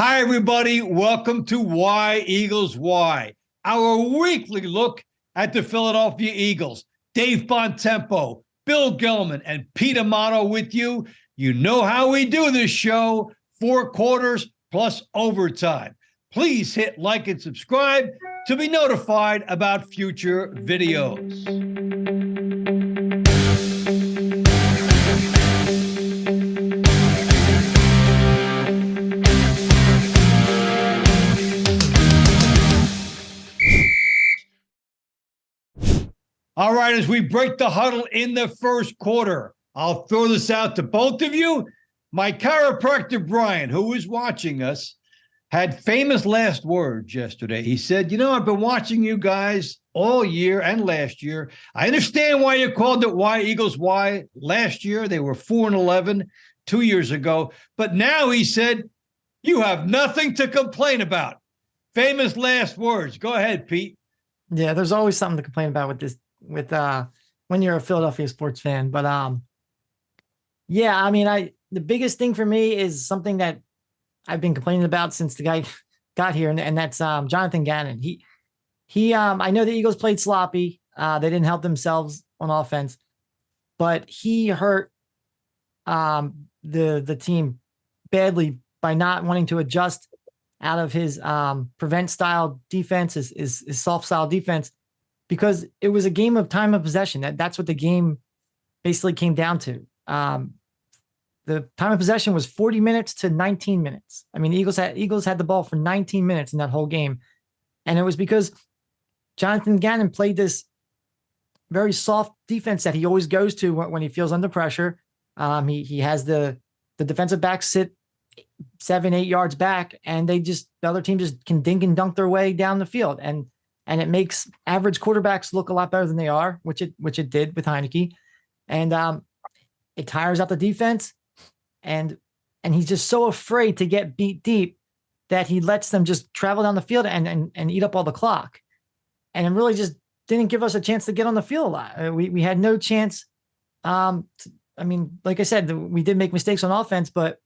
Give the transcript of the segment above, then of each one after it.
Hi, everybody. Welcome to Why Eagles Why, our weekly look at the Philadelphia Eagles. Dave Bontempo, Bill Gelman, and Pete Amato with you. You know how we do this show, 4 quarters plus overtime. Please hit like and subscribe to be notified about future videos. All right, as we break the huddle in the first quarter, I'll throw this out to both of you. My chiropractor, Brian, who was watching us, had famous last words yesterday. He said, I've been watching you guys all year and last year. I understand why you called it Why Eagles Why last year. They were 4-11 2 years ago. But now he said, you have nothing to complain about. Famous last words. Go ahead, Pete. Yeah, there's always something to complain about when you're a Philadelphia sports fan. But the biggest thing for me is something that I've been complaining about since the guy got here, and that's Jonathan Gannon. I know the Eagles played sloppy. They didn't help themselves on offense, but he hurt the team badly by not wanting to adjust out of his prevent style defense, his soft style defense, because it was a game of time of possession. That's what the game basically came down to. The time of possession was 40 minutes to 19 minutes. I mean, the Eagles had the ball for 19 minutes in that whole game. And it was because Jonathan Gannon played this very soft defense that he always goes to when he feels under pressure. He has the defensive backs sit 7-8 yards back, and the other team just can dink and dunk their way down the field. And it makes average quarterbacks look a lot better than they are, which it did with Heineke. And it tires out the defense. And he's just so afraid to get beat deep that he lets them just travel down the field and eat up all the clock. And it really just didn't give us a chance to get on the field a lot. We had no chance. Like I said, we did make mistakes on offense, but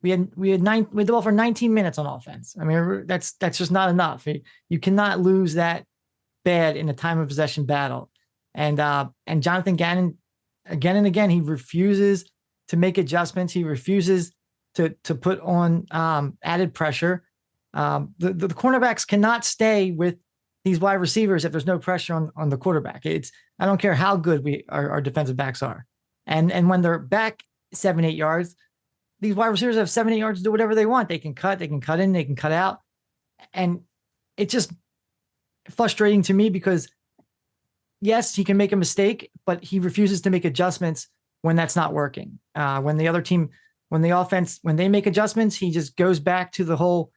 we had the ball for 19 minutes on offense. I mean, that's just not enough. You cannot lose that bad in a time of possession battle. And Jonathan Gannon, again and again, he refuses to make adjustments. He refuses to put on added pressure. The cornerbacks cannot stay with these wide receivers if there's no pressure on the quarterback. I don't care how good our defensive backs are. And when they're back 7-8 yards, these wide receivers have 7-8 yards to do whatever they want. They can cut in, they can cut out. And it's just frustrating to me because, yes, he can make a mistake, but he refuses to make adjustments when that's not working. When the offense, when they make adjustments, he just goes back to the whole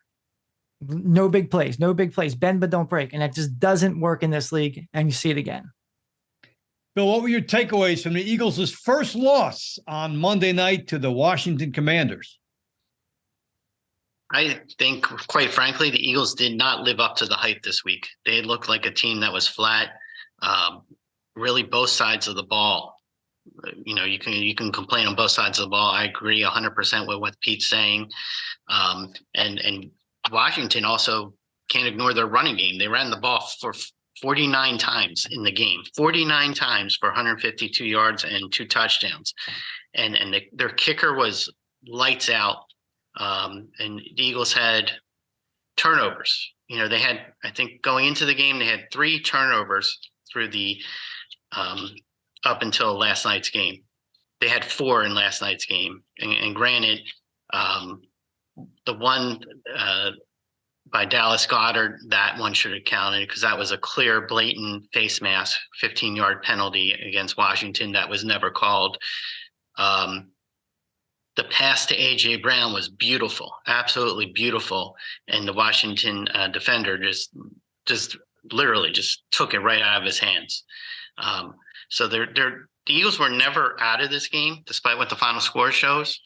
no big plays, bend but don't break. And that just doesn't work in this league, and you see it again. Bill, what were your takeaways from the Eagles' first loss on Monday night to the Washington Commanders? I think, quite frankly, the Eagles did not live up to the hype this week. They looked like a team that was flat, really both sides of the ball. You can complain on both sides of the ball. I agree 100% with what Pete's saying. And Washington also can't ignore their running game. They ran the ball for 49 times in the game, 49 times for 152 yards and 2 touchdowns. And their kicker was lights out. And the Eagles had turnovers. They had, I think going into the game, they had 3 turnovers through the up until last night's game. They had 4 in last night's game. And granted, the one by Dallas Goedert, that one should have counted because that was a clear, blatant face mask, 15-yard penalty against Washington that was never called. The pass to A.J. Brown was beautiful, absolutely beautiful. And the Washington defender just literally just took it right out of his hands. So the Eagles were never out of this game, despite what the final score shows.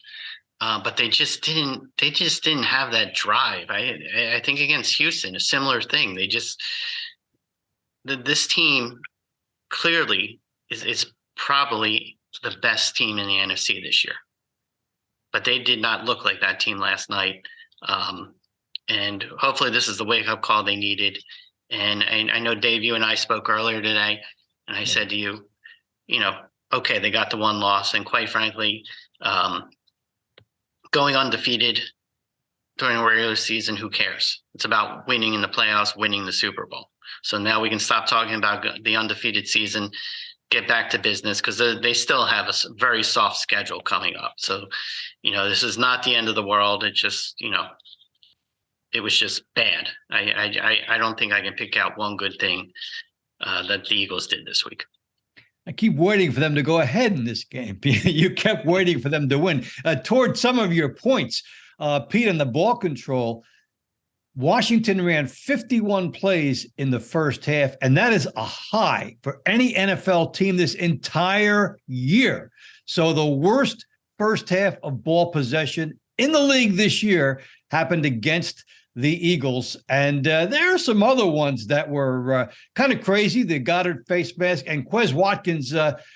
But they just didn't have that drive. I think against Houston, a similar thing. This team clearly is probably the best team in the NFC this year. But they did not look like that team last night. And hopefully this is the wake-up call they needed. And I know, Dave, you and I spoke earlier today, and I said to you, okay, they got the one loss. And quite frankly, going undefeated during a regular season, who cares? It's about winning in the playoffs, winning the Super Bowl. So now we can stop talking about the undefeated season, get back to business, because they still have a very soft schedule coming up. So, this is not the end of the world. It just, it was just bad. I don't think I can pick out one good thing that the Eagles did this week. I keep waiting for them to go ahead in this game. You kept waiting for them to win. Toward some of your points, Pete, on the ball control, Washington ran 51 plays in the first half, and that is a high for any NFL team this entire year. So the worst first half of ball possession in the league this year happened against the Eagles. And there are some other ones that were kind of crazy. The Goddard face mask and Quez Watkins,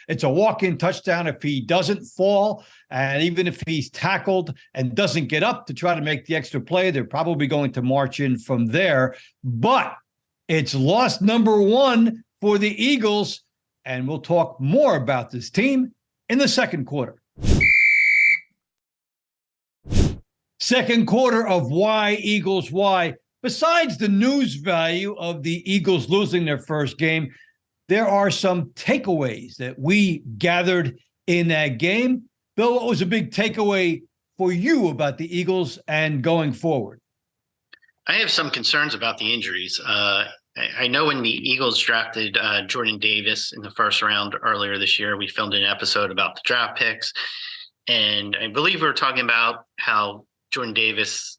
it's a walk-in touchdown if he doesn't fall. And even if he's tackled and doesn't get up to try to make the extra play, they're probably going to march in from there. But it's loss number one for the Eagles. And we'll talk more about this team in the second quarter. Second quarter of Why Eagles Why. Besides the news value of the Eagles losing their first game, there are some takeaways that we gathered in that game. Bill, what was a big takeaway for you about the Eagles and going forward? I have some concerns about the injuries. I know when the Eagles drafted Jordan Davis in the first round earlier this year, we filmed an episode about the draft picks. And I believe we were talking about how Jordan Davis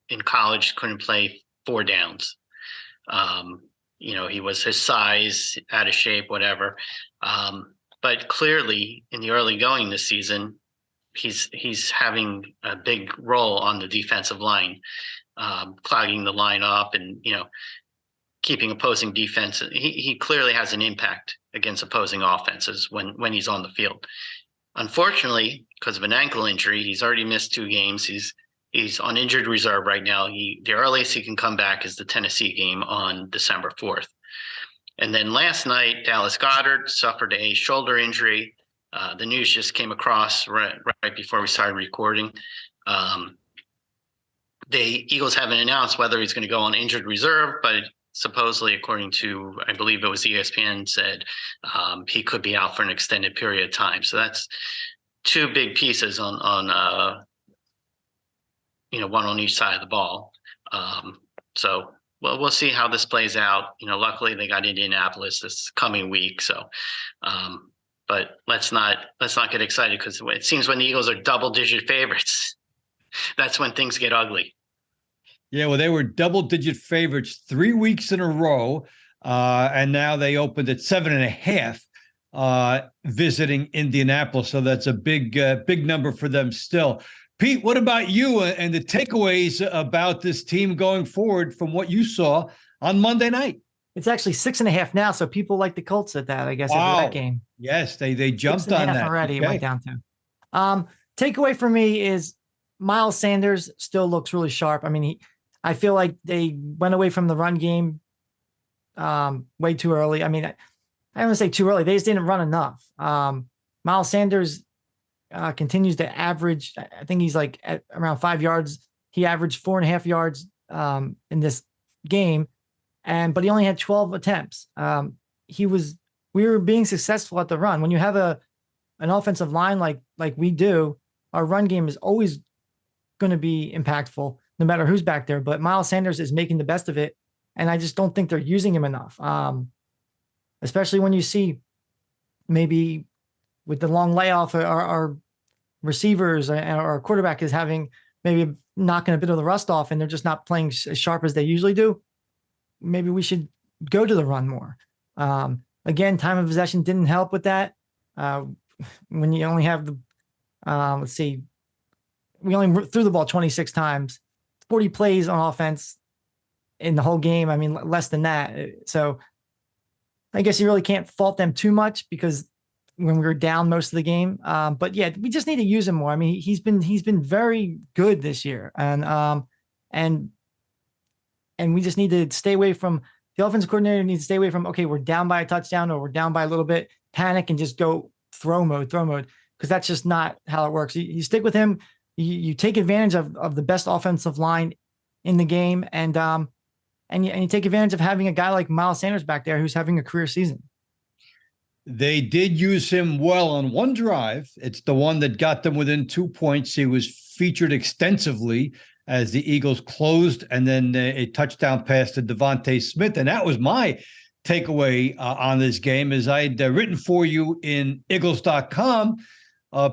in college couldn't play 4 downs. He was his size, out of shape, whatever. But clearly in the early going this season, he's having a big role on the defensive line, clogging the line up and, keeping opposing defense. He clearly has an impact against opposing offenses when he's on the field. Unfortunately, because of an ankle injury, he's already missed 2 games. He's on injured reserve right now. The earliest he can come back is the Tennessee game on December 4th. And then last night, Dallas Goedert suffered a shoulder injury. The news just came across right before we started recording. The Eagles haven't announced whether he's going to go on injured reserve, but supposedly, according to, I believe it was ESPN, said he could be out for an extended period of time. So that's 2 big pieces on one on each side of the ball. So we'll see how this plays out. Luckily they got Indianapolis this coming week. So, but let's not get excited, because it seems when the Eagles are double-digit favorites, that's when things get ugly. Yeah, well, they were double-digit favorites 3 weeks in a row, and now they opened at 7.5, visiting Indianapolis. So that's a big number for them still. Pete, what about you and the takeaways about this team going forward from what you saw on Monday night? It's actually 6.5 now, so people like the Colts at that, I guess, wow. after that game. Yes, they jumped on that already. Okay. It went down to. Takeaway for me is Miles Sanders still looks really sharp. I mean, I feel like they went away from the run game way too early. I mean, I don't want to say too early. They just didn't run enough. Miles Sanders continues to average. I think he's like at around 5 yards. He averaged 4.5 yards in this game, but he only had 12 attempts. We were being successful at the run. When you have an offensive line like we do, our run game is always going to be impactful, no matter who's back there. But Miles Sanders is making the best of it, and I just don't think they're using him enough. Especially when you see maybe with the long layoff, our receivers or our quarterback is having maybe knocking a bit of the rust off, and they're just not playing as sharp as they usually do. Maybe we should go to the run more. Again, time of possession didn't help with that. When you only have the, let's see, we only threw the ball 26 times, 40 plays on offense in the whole game. I mean, less than that. So I guess you really can't fault them too much, because when we were down most of the game. But yeah, we just need to use him more. I mean, he's been very good this year. And and we just need to stay away from the offensive coordinator needs to stay away from, okay, we're down by a touchdown or we're down by a little bit, panic and just go throw mode, because that's just not how it works. You stick with him, you take advantage of the best offensive line in the game, and you take advantage of having a guy like Miles Sanders back there who's having a career season. They did use him well on one drive. It's the one that got them within 2 points. He was featured extensively as the Eagles closed, and then a touchdown pass to Devontae Smith. And that was my takeaway on this game, as I'd written for you in Eagles.com.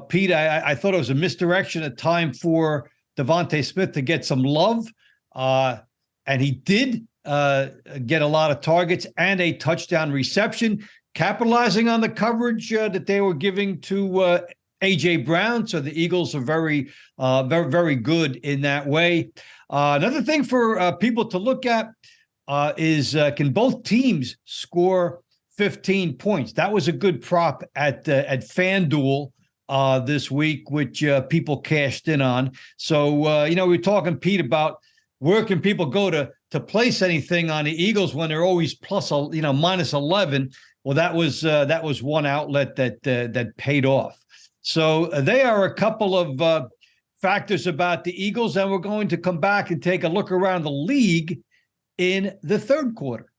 Pete, I thought it was a misdirection, a time for Devontae Smith to get some love. And he did get a lot of targets and a touchdown reception, capitalizing on the coverage that they were giving to A.J. Brown. So the Eagles are very, very good in that way. Another thing for people to look at is can both teams score 15 points? That was a good prop at FanDuel this week, which people cashed in on. So, we're talking, Pete, about where can people go to place anything on the Eagles when they're always minus 11. Well, that was one outlet that paid off. So they are a couple of factors about the Eagles, and we're going to come back and take a look around the league in the third quarter.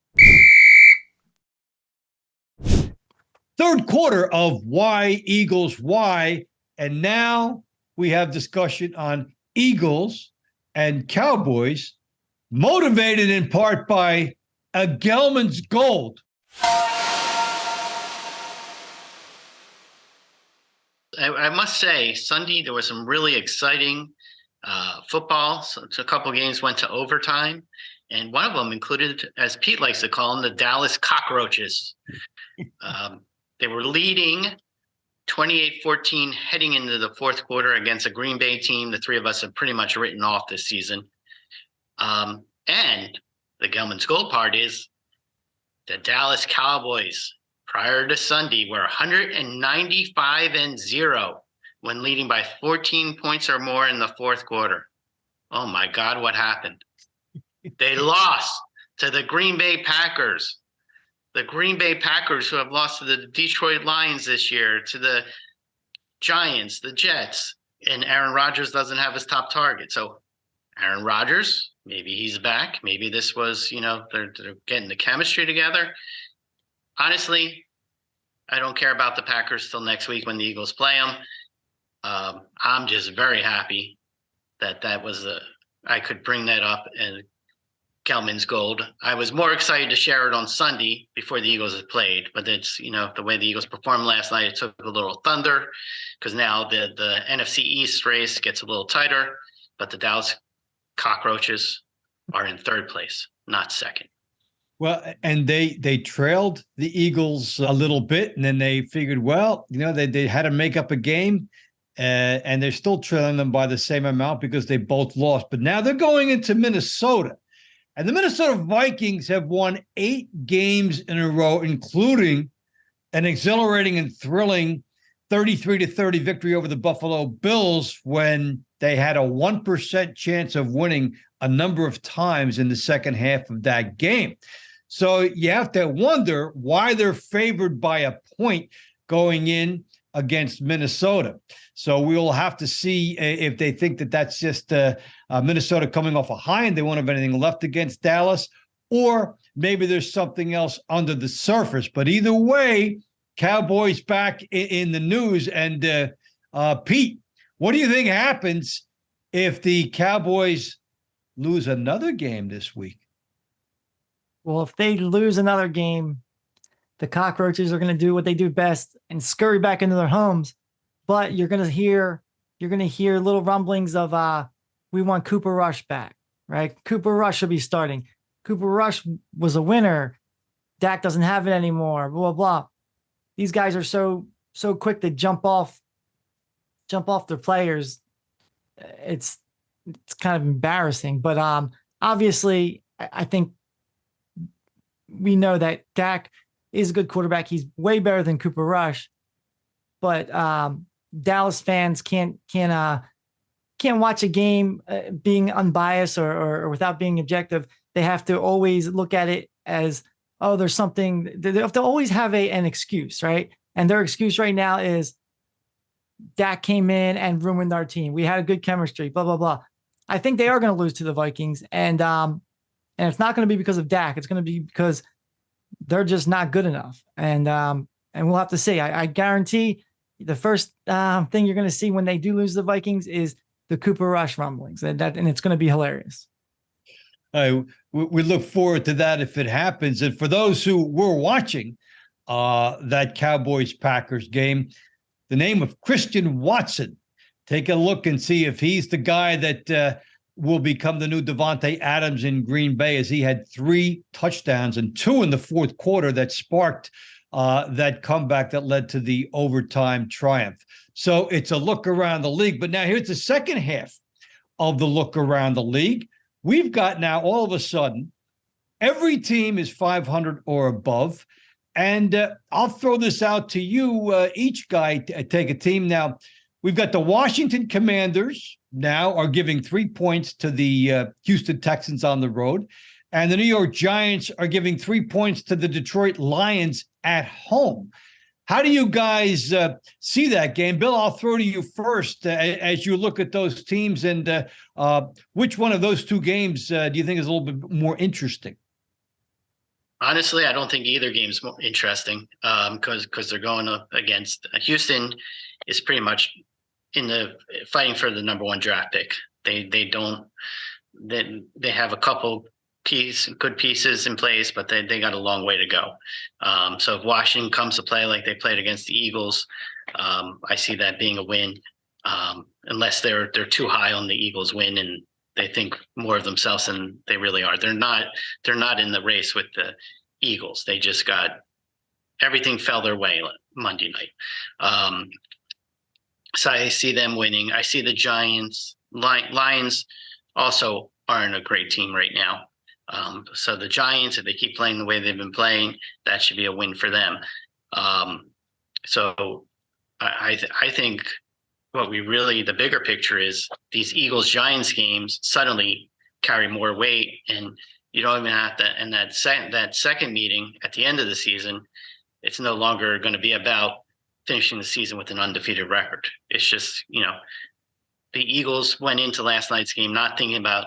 Third quarter of Why Eagles Why, and now we have discussion on Eagles and Cowboys, motivated in part by a Gelman's Gold. I must say, Sunday, there was some really exciting football. So a couple of games went to overtime, and one of them included, as Pete likes to call them, the Dallas Cockroaches. They were leading 28-14 heading into the fourth quarter against a Green Bay team the three of us have pretty much written off this season. And the Gelman's Gold part is the Dallas Cowboys, prior to Sunday, were 195-0 when leading by 14 points or more in the fourth quarter. Oh my God, what happened? They lost to the Green Bay Packers. The Green Bay Packers, who have lost to the Detroit Lions this year, to the Giants, the Jets, and Aaron Rodgers doesn't have his top target. So Aaron Rodgers, maybe he's back. Maybe this was, they're getting the chemistry together. Honestly, I don't care about the Packers till next week when the Eagles play them. I'm just very happy that I could bring that up and Gelman's Gold. I was more excited to share it on Sunday before the Eagles had played, but it's, the way the Eagles performed last night, it took a little thunder because now the NFC East race gets a little tighter, but the Dallas Cockroaches are in third place, not second. Well, and they trailed the Eagles a little bit, and then they figured, well, they had to make up a game, and they're still trailing them by the same amount because they both lost. But now they're going into Minnesota, and the Minnesota Vikings have won 8 games in a row, including an exhilarating and thrilling 33-30 victory over the Buffalo Bills when they had a 1% chance of winning a number of times in the second half of that game. So you have to wonder why they're favored by a point going in against Minnesota. So we'll have to see if they think that that's just Minnesota coming off a high and they won't have anything left against Dallas, or maybe there's something else under the surface. But either way, Cowboys back in the news. And Pete, what do you think happens if the Cowboys lose another game this week? Well, if they lose another game, the Cockroaches are going to do what they do best and scurry back into their homes. But you're going to hear little rumblings of we want Cooper Rush back, right? Cooper Rush should be starting. Cooper Rush was a winner. Dak doesn't have it anymore. Blah, blah, blah. These guys are so quick to jump off their players. It's kind of embarrassing. But obviously, I think we know that Dak is a good quarterback. He's way better than Cooper Rush. But Dallas fans can't can't watch a game being unbiased or without being objective. They have to always look at it as, oh, there's something. They have to always have an excuse, right? And their excuse right now is Dak came in and ruined our team. We had a good chemistry, blah, blah, blah. I think they are going to lose to the Vikings. And it's not going to be because of Dak. It's going to be because they're just not good enough. And we'll have to see. I guarantee the first thing you're going to see when they do lose the Vikings is the Cooper Rush rumblings. And it's going to be hilarious. We look forward to that if it happens. And for those who were watching that Cowboys-Packers game, the name of Christian Watson, take a look and see if he's the guy that will become the new Devontae Adams in Green Bay, as he had 3 touchdowns and 2 in the fourth quarter that sparked that comeback that led to the overtime triumph. So it's a look around the league. But now here's the second half of the look around the league. We've got now, all of a sudden, every team is 500 or above. And I'll throw this out to you. Each guy take a team. Now, we've got the Washington Commanders now are giving 3 points to the Houston Texans on the road. And the New York Giants are giving 3 points to the Detroit Lions at home. How do you guys see that game? Bill, I'll throw to you first as you look at those teams. And which one of those 2 games do you think is a little bit more interesting? Honestly, I don't think either game is more interesting because they're going up against Houston is pretty much in the fighting for the number 1 draft pick. They have a couple good pieces in place, but they got a long way to go. So if Washington comes to play like they played against the Eagles, I see that being a win, unless they're too high on the Eagles win and they think more of themselves than they really are. They're not in the race with the Eagles. They just got everything fell their way Monday night. So I see them winning. I see the Giants, Lions also aren't a great team right now. So the Giants, if they keep playing the way they've been playing, that should be a win for them. So I think the bigger picture is these Eagles-Giants games suddenly carry more weight, and you don't even have to. And that second meeting at the end of the season, it's no longer going to be about finishing the season with an undefeated record. It's just, the Eagles went into last night's game not thinking about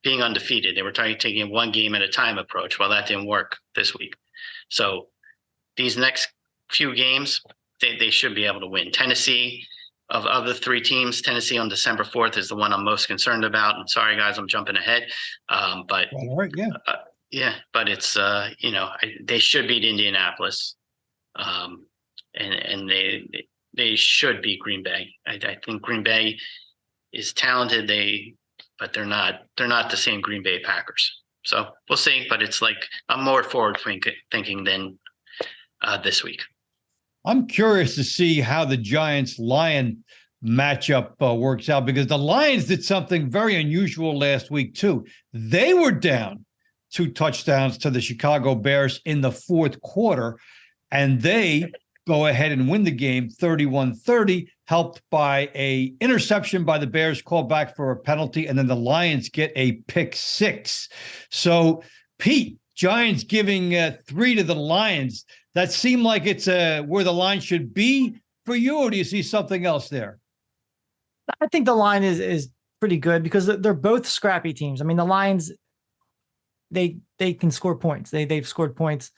being undefeated. They were taking one game at a time approach. Well, that didn't work this week. So these next few games, they should be able to win. Tennessee, of the 3 teams, Tennessee on December 4th is the one I'm most concerned about. And sorry, guys, I'm jumping ahead. But all right, yeah. But it's, they should beat Indianapolis. And they should beat Green Bay. I think Green Bay is talented. But they're not the same Green Bay Packers. So we'll see. But it's like I'm more forward thinking than this week. I'm curious to see how the Giants-Lion matchup works out, because the Lions did something very unusual last week too. They were down 2 touchdowns to the Chicago Bears in the fourth quarter, and they go ahead and win the game 31-30, helped by a interception by the Bears, called back for a penalty, and then the Lions get a pick 6. So, Pete, Giants giving 3 to the Lions. That seemed like it's where the line should be for you, or do you see something else there? I think the line is pretty good because they're both scrappy teams. I mean, the Lions, they can score points. They've scored points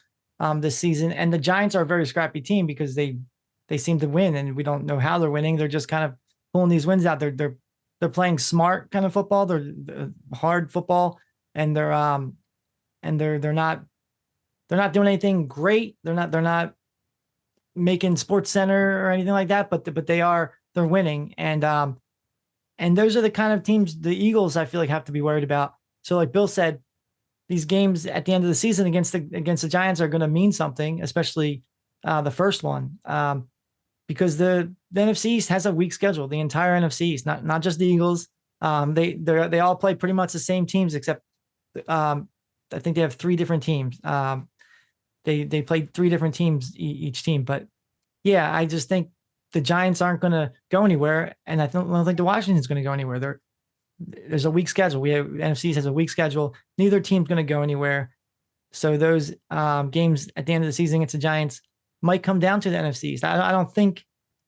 this season, and the Giants are a very scrappy team because they seem to win, and we don't know how they're winning. They're just kind of pulling these wins out. They're playing smart kind of football. They're hard football, and they're not doing anything great. They're not making Sports Center or anything like that, but they're winning. And those are the kind of teams the Eagles, I feel like, have to be worried about. So like Bill said, these games at the end of the season against the Giants are going to mean something, especially the first one, because the NFC East has a weak schedule, the entire NFC East, not just the Eagles. They all play pretty much the same teams, except I think they have 3 different teams. They played 3 different teams each team, but yeah, I just think the Giants aren't going to go anywhere, and I don't think the Washington's going to go anywhere. There's a weak schedule. NFC has a weak schedule. Neither team's going to go anywhere. So those games at the end of the season against the Giants might come down to the NFC East. I don't think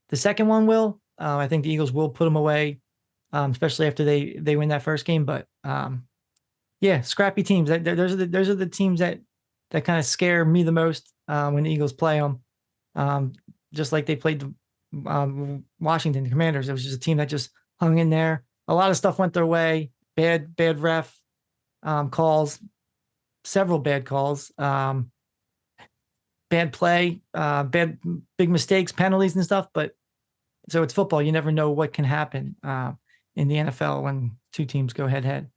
the second one will. I think the Eagles will put them away, especially after they win that first game. But yeah, scrappy teams. Those are the teams that kind of scare me the most when the Eagles play them. Just like they played the Washington Commanders. It was just a team that just hung in there. A lot of stuff went their way. Bad ref calls, several bad calls, bad play, big mistakes, penalties and stuff. But so it's football. You never know what can happen in the NFL when two teams go head to head.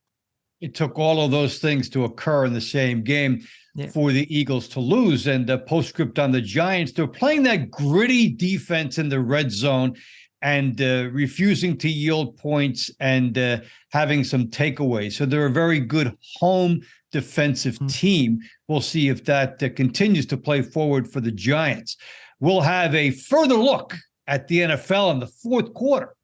It took all of those things to occur in the same game for the Eagles to lose. And postscript on the Giants, they're playing that gritty defense in the red zone and refusing to yield points and having some takeaways. So they're a very good home defensive team. We'll see if that continues to play forward for the Giants. We'll have a further look at the NFL in the fourth quarter.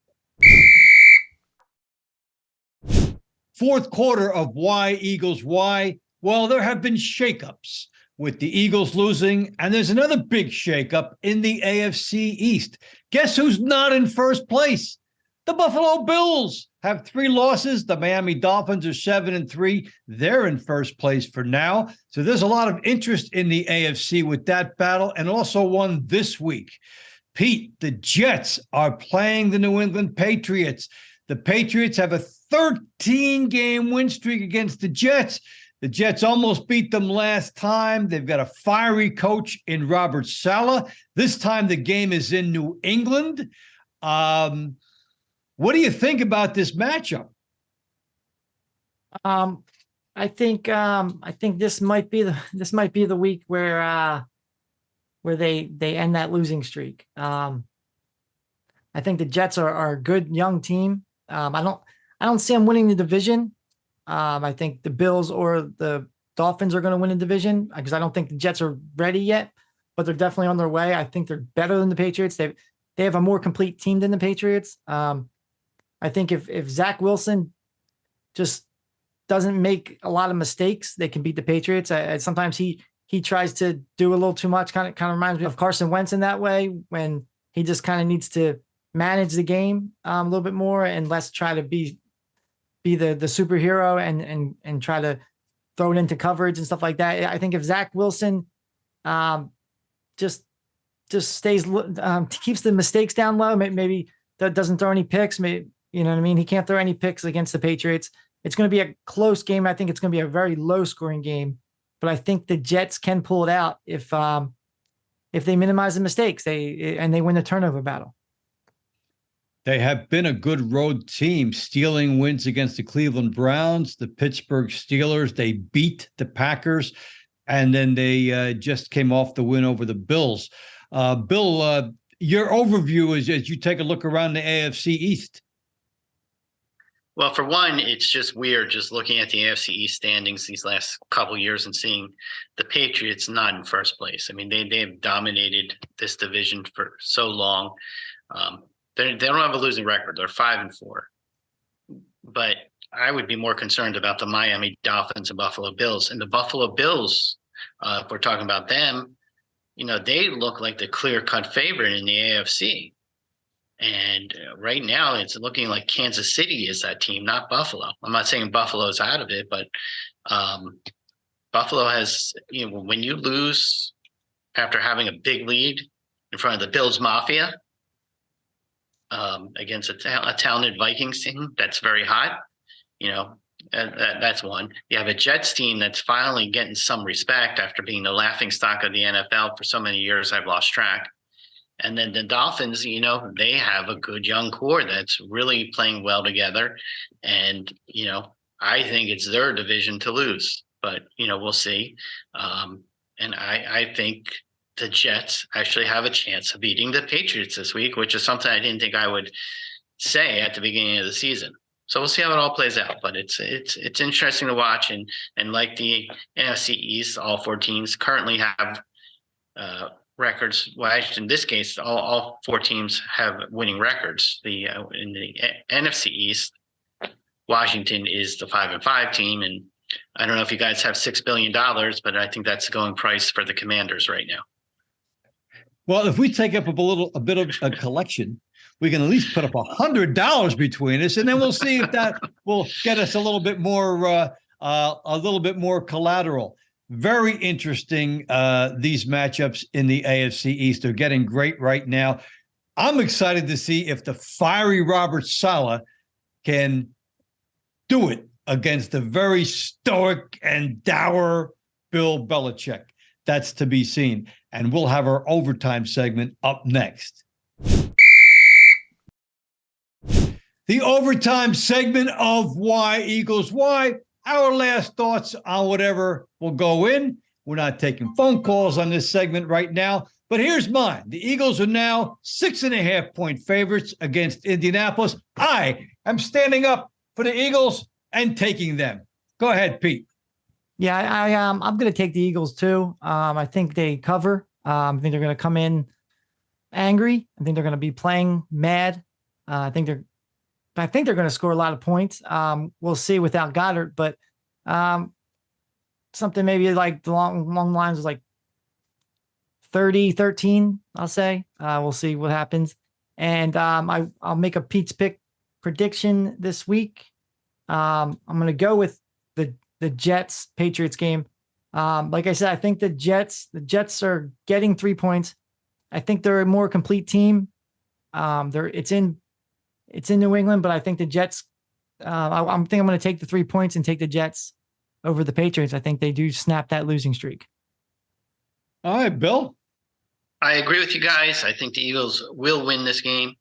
Fourth quarter of Why Eagles Why? Well, there have been shakeups with the Eagles losing, and there's another big shakeup in the AFC East. Guess who's not in first place? The Buffalo Bills have 3 losses. The Miami Dolphins are 7-3. They're in first place for now. So there's a lot of interest in the AFC with that battle, and also one this week. Pete, the Jets are playing the New England Patriots. The Patriots have a 13-game win streak against the Jets. The Jets almost beat them last time. They've got a fiery coach in Robert Saleh. This time the game is in New England. What do you think about this matchup? I think this might be the week where they end that losing streak. I think the Jets are a good young team. I don't see them winning the division. I think the Bills or the Dolphins are going to win the division because I don't think the Jets are ready yet, but they're definitely on their way. I think they're better than the Patriots. They have a more complete team than the Patriots. I think if Zach Wilson just doesn't make a lot of mistakes, they can beat the Patriots. Sometimes he tries to do a little too much. Kind of reminds me of Carson Wentz in that way, when he just kind of needs to manage the game a little bit more and less try to be the superhero and try to throw it into coverage and stuff like that. I think if Zach Wilson just stays keeps the mistakes down low, maybe doesn't throw any picks, maybe, you know what I mean? He can't throw any picks against the Patriots. It's going to be a close game. I think it's going to be a very low scoring game, but I think the Jets can pull it out if they minimize the mistakes and they win the turnover battle. They have been a good road team, stealing wins against the Cleveland Browns, the Pittsburgh Steelers. They beat the Packers, and then they just came off the win over the Bills. Bill, your overview is as you take a look around the AFC East. Well, for one, it's just weird just looking at the AFC East standings these last couple years and seeing the Patriots not in first place. I mean, they've dominated this division for so long. They don't have a losing record. They're 5-4. But I would be more concerned about the Miami Dolphins and Buffalo Bills. And the Buffalo Bills, if we're talking about them, they look like the clear-cut favorite in the AFC. And right now it's looking like Kansas City is that team, not Buffalo. I'm not saying Buffalo's out of it, but Buffalo has, when you lose after having a big lead in front of the Bills Mafia, against a talented Vikings team that's very hot, that's one. You have a Jets team that's finally getting some respect after being the laughingstock of the NFL for so many years I've lost track. And then the Dolphins, they have a good young core that's really playing well together. And, I think it's their division to lose, but, we'll see. And I think the Jets actually have a chance of beating the Patriots this week, which is something I didn't think I would say at the beginning of the season. So we'll see how it all plays out, but it's interesting to watch. And like the NFC East, all 4 teams currently have records. Well, actually, in this case, all four teams have winning records. In the NFC East, Washington is the 5-5 team, and I don't know if you guys have $6 billion, but I think that's the going price for the Commanders right now. Well, if we take up a bit of a collection, we can at least put up $100 between us, and then we'll see if that will get us a little bit more collateral. Very interesting. These matchups in the AFC East are getting great right now. I'm excited to see if the fiery Robert Saleh can do it against the very stoic and dour Bill Belichick. That's to be seen. And we'll have our overtime segment up next. The overtime segment of Why Eagles Why. Our last thoughts on whatever will go in. We're not taking phone calls on this segment right now, but here's mine. The Eagles are now 6.5-point favorites against Indianapolis. I am standing up for the Eagles and taking them. Go ahead, Pete. Yeah, I'm going to take the Eagles too. I think they cover. I think they're going to come in angry. I think they're going to be playing mad. I think they're going to score a lot of points. We'll see without Goddard, but something maybe like the long lines is like 30-13, I'll say. We'll see what happens. And I'll make a Pete's pick prediction this week. I'm going to go with the Jets Patriots game. Like I said, I think the Jets are getting 3 points. I think they're a more complete team. It's in New England, but I think the Jets, I'm going to take the 3 points and take the Jets over the Patriots. I think they do snap that losing streak. All right, Bill. I agree with you guys. I think the Eagles will win this game.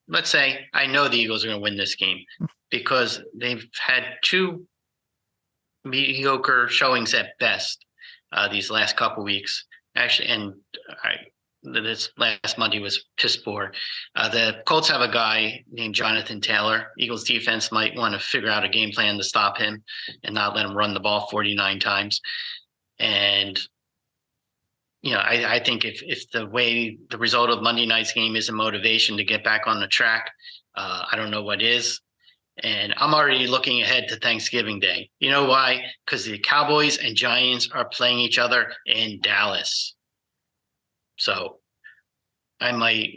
Let's say I know the Eagles are going to win this game because they've had two mediocre showings at best these last couple weeks. Actually, and this last Monday was piss poor. The Colts have a guy named Jonathan Taylor. Eagles defense might want to figure out a game plan to stop him and not let him run the ball 49 times. And I think if the result of Monday night's game is a motivation to get back on the track, I don't know what is. And I'm already looking ahead to Thanksgiving Day. You know why? Because the Cowboys and Giants are playing each other in Dallas. So I might,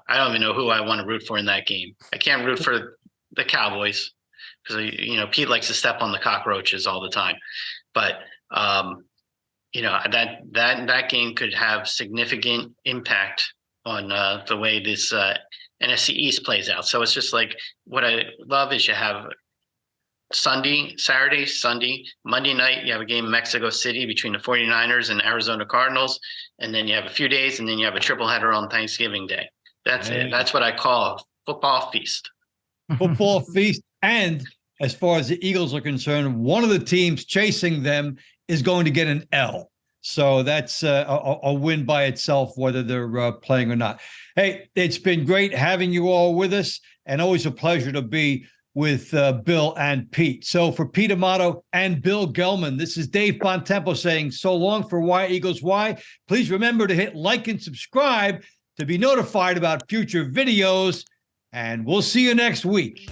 I don't even know who I want to root for in that game. I can't root for the Cowboys because, Pete likes to step on the cockroaches all the time. But, that game could have significant impact on the way this NFC East plays out. So it's just like what I love is you have Saturday, Sunday, Monday night, you have a game in Mexico City between the 49ers and Arizona Cardinals. And then you have a few days and then you have a triple header on Thanksgiving Day. That's it. That's what I call a football feast. Football feast. And as far as the Eagles are concerned, one of the teams chasing them is going to get an L. So that's a win by itself, whether they're playing or not. Hey, it's been great having you all with us, and always a pleasure to be with Bill and Pete. So for Pete Amato and Bill Gelman, this is Dave Bontempo saying so long for Why Eagles Why. Please remember to hit like and subscribe to be notified about future videos, and we'll see you next week.